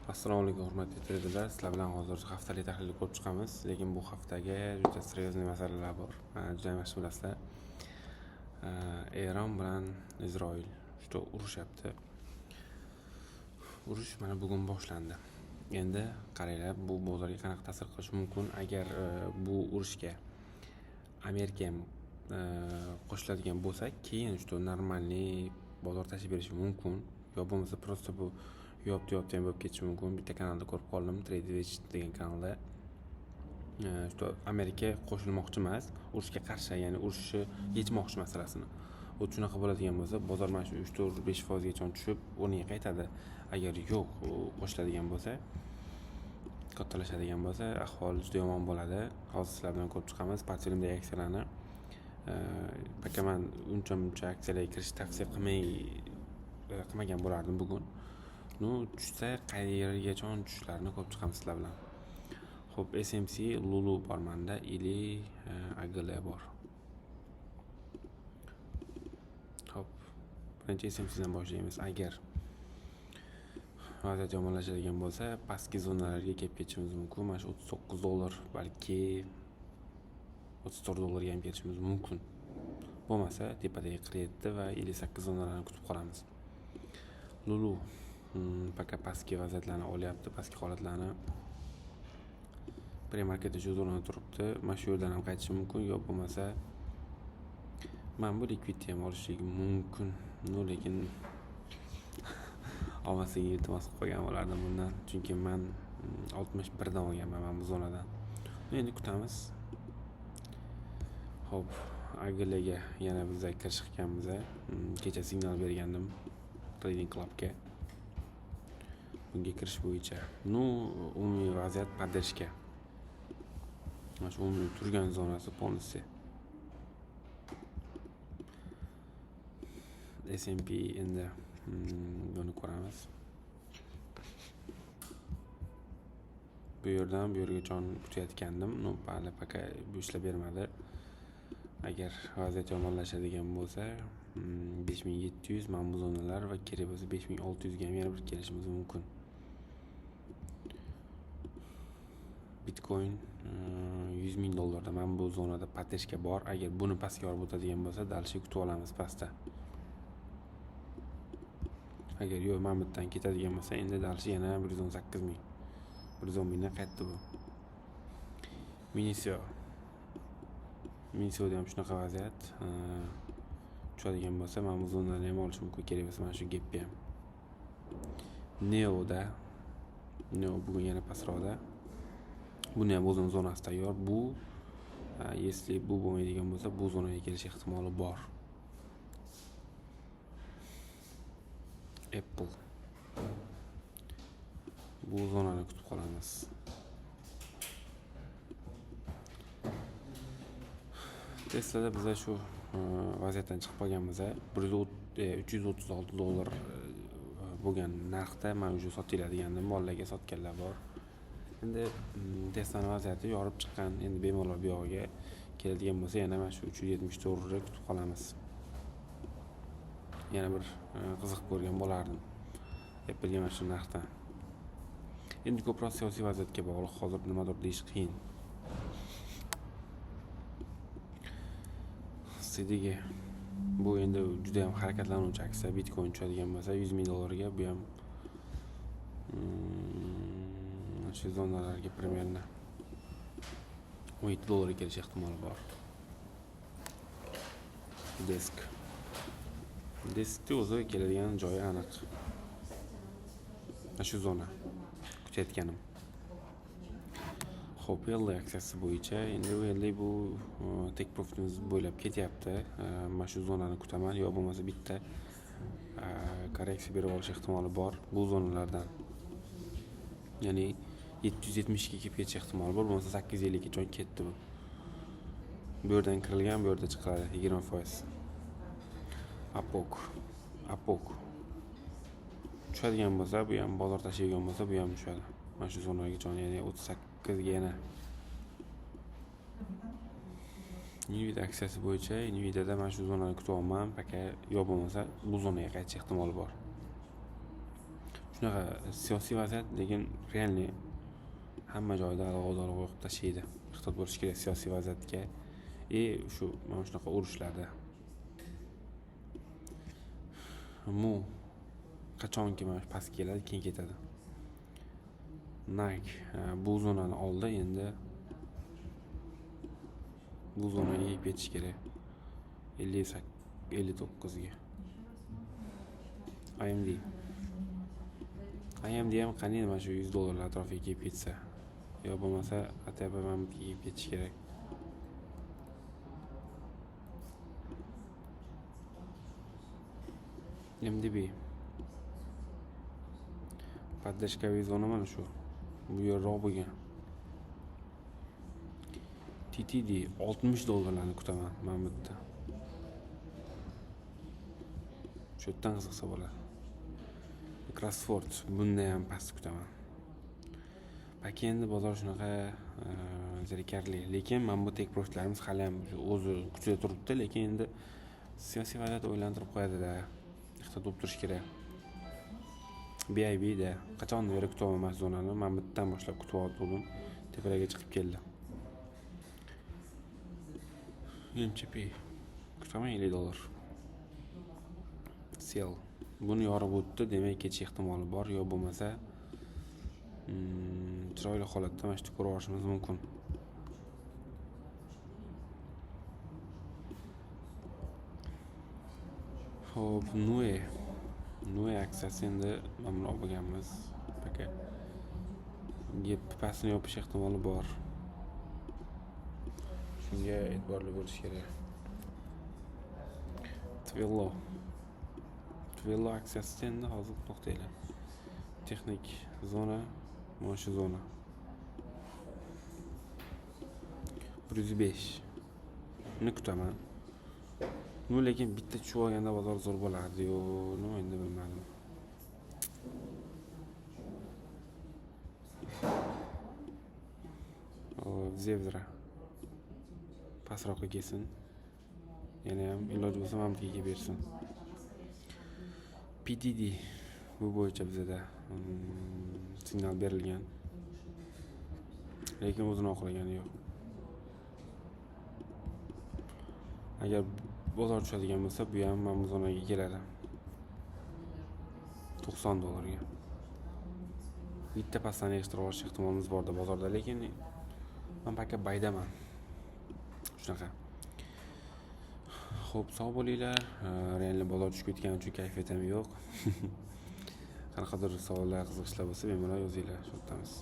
Assalomu alaykum hurmatli traderlar. Sizlar bilan hozir haftalik tahlilni ko'rib chiqamiz, lekin bu haftaga juda seryozni masalalar bor. Juda yaxshi bilasizlar. Eron bilan Isroil juda urushyapti. Urush mana bugun boshlandi. Endi qaranglar, bu bozorga qanaqa ta'sir qilishi mumkin agar bu urushga Amerika ham qo'shiladigan bo'lsa, keyin juda normalniy bozor tashib berishi mumkin. Yo bo'lmasa prosta bu yopti ham bo'lib ketishi mumkin. Bitta kanalda ko'rib qoldim, TradeWatch degan kanalda. Amerika qo'shilmoqchi emas, urushga qarshi, ya'ni urushni yechmoqchi masalasini. U shunaqa bo'ladigan bo'lsa, bozor mana shu 3-4-5% tushib, o'rniga qaytadi. Agar yo'q, qo'shiladigan bo'lsa, kattalashadigan bo'lsa, ahvol juda yomon bo'ladi. Hozir sizlar bilan ko'rib chiqamiz portfelimdagi aksiyalarni. Faqat men uncha aksiyalarga kirish tavsiya qilmagan bo'lardim bugun. Tushsa qayergacha tushishlarini ko'rib chiqamiz sizlar bilan. Xo'p, SMC, Lulu bor menda, ili AGL bor. Xo'p, birinchi SMC dan boshlaymiz. Agar vaziyat yomonlashadigan bo'lsa, pastki zonalarga kelib ketishimiz mumkin. Mana shu $39, balki $34 ham ketishimiz mumkin. Bo'lmasa, tepadagi 47 va 58 zonalarni kutib qolamiz. Lulu faqat pastki vaziyatlarni olyapti, pastki holatlarni pre-marketda shu zonada turibdi. Mana shu yerdan ham qaytishi mumkin, yo bo'lmasa men bu likvidni ham olishligim mumkin. Lekin olmasligiga iltimos qilib qo'ygan bo'lardim bundan, chunki men 61 dan olganman bu zonadan. Endi kutamiz. Xo'p, AGLga yana biz kirishganmiz. Kecha signal bergandim Trading Clubga. Bunga kirish bo'yicha. Umumiy vaziyat поддержка. Mana shu umumiy turgan zonasi polnisi. S&P endi buni ko'ramiz. Bu yerdan bu yerga kutayotgandim. Bali faqat bu ishlab bermadi. Agar vaziyat yomonlashadigan bo'lsa, 5700 mana bu zonalar va kerak bo'lsa 5600 ga ham yana bir kelishimiz mumkin. Bitcoin $100,000 mana bu zonada поддержка bor. Agar buni pastga olib o'tadigan bo'lsa, dalshi kutib olamiz pastda. Agar yo'q, mana bu yerdan ketadigan bo'lsa, endi dalshi yana 118,000. 110,000 dan qaytdi bu. Minisoda ham shunaqa vaziyat. Tushadigan bo'lsa, mana bu zonalarni ham olish mumkin, kerak bo'lsa mana shu gapga ham. Neo bugun yana pastroqda. Buni ham o'zini zonasi tayyor. Bu если bu bo'lmaydigan bo'lsa, bu zonaga kelish ehtimoli bor. Apple. Bu zonani kutib qolamiz. Teslada biz shu vaziyatdan chiqib qolganmiz. $336 bo'lgan narxda men уже sotiladigandim, bolalarga sotganlar bor. Endi Teslani vaziyati yorib chiqqan. Endi bemalol bu yoqqa keladigan bo'lsa, yana mana shu $374 kutib qolamiz. Yana bir qiziq ko'rgan bo'lardim Apple'ga mana shu narxdan. Endi ko'proq siyosiy vaziyatga bog'liq, hozir nimadir deyish qiyin. Sidigi bu endi juda ham harakatlanuvchi aksiya. Bitcoin tushadigan bo'lsa $100,000 ga, bu ham shu zonalarga примерно $17 kelish ehtimoli bor. Deskni o'zi keladigan joyi aniq. Shu zona kutayotganim. Xo'p, LD aksiyasi bo'yicha endi bu take profitimiz bo'ylab ketyapti. Mana shu zonani kutaman, yo bo'lmasa bitta korreksiya berib olish ehtimoli bor bu zonalardan. Ya'ni 770 ga kelib ketish ehtimoli bor, bo'lmasa 850 gacha ketdi bu. Bu yerdan kirilgan, bu yerda chiqadi 20%. Apok tushadigan bo'lsa, bu ham bozor tashiydigan bo'lsa, bu ham tushadi. Mana shu zonaga, ya'ni 38 ga yana. Nvidia aksiyasi bo'yicha Nvidia'da mana shu zonani kutyapman, faqat yo bo'lmasa bu zonaga qaytish ehtimoli bor. shunaqa siyosiy vaziyat, lekin realniy hamma joyda alg'ozor qo'yib tashlaydi. Ehtiyot bo'lish kerak siyosiy vaziyatga. Shu mana shunaqa urushlarda. Qachonki mana shu pastga keladi, keyin ketadi. Nike bu zonani oldi, endi bu zonaga yetib ketish kerak. 59 ga. AMD ham qanday mana shu $100 atrofiga kelib ketsa, yo bo'lmasa ATP mamutga kelib ketish kerak. MDB поддержкаviy zona mana shu. Bu yerroq bo'lgan. TTD $60 kutaman men bu yerda. Shu yerdan qiziqsa bo'ladi. Crossford bundan ham past kutaman. Balki endi bozor shunaqa zerikarli, lekin men bu take profitlarimiz hali ham o'zi kuchida turibdi, lekin endi siyosiy vaziyat o'ylantirib qo'yadi-da. Ehtiyot bo'lib turish kerak. BIB da qachondan beri kutaman zonani, men bu yerdan boshlab kutyaptim. Tepaga chiqib keldi. MCP kutaman $50. Sell. Buni yorib o'tdi, demak ketish ehtimoli bor, yo bo'lmasa chiroyli holatda mana shu ko'rib olishimiz mumkin. Xo'p, Nue aksiyasi endi mana olib bo'lganmiz. Paket pastini yopish ehtimoli bor. Shunga e'tiborli bo'lish kerak. Twillo aksiyasi endi hozir to'xtaylar. Texnik zona, mana shu zona. 105. Buni kutaman. Lekin bitta tushib olganda bozor zo'r bo'lardi-yu, nima endi bilmadim. Zebra pastroqqa kelsin. Yana ham iloji bo'lsa mamlakatga bersin. PTD bu bo'yicha bizda signal berilgan. Lekin o'zini oqlagani yo'q. Agar bozor tushadigan bo'lsa, bu ham mana bu zonaga keladi. $90 ga. Bitta pastdan yig'ishtirib olish ehtimolimiz borda bozorda, lekin men paket baydaman. Shunaqa. Xo'p, sog' bo'linglar. Realni bozor tushib ketgani uchun kayfiyatim yo'q. Qanaqadir savollar, qiziqishlar bo'lsa, bemalol yozinglar, shu yerdamiz.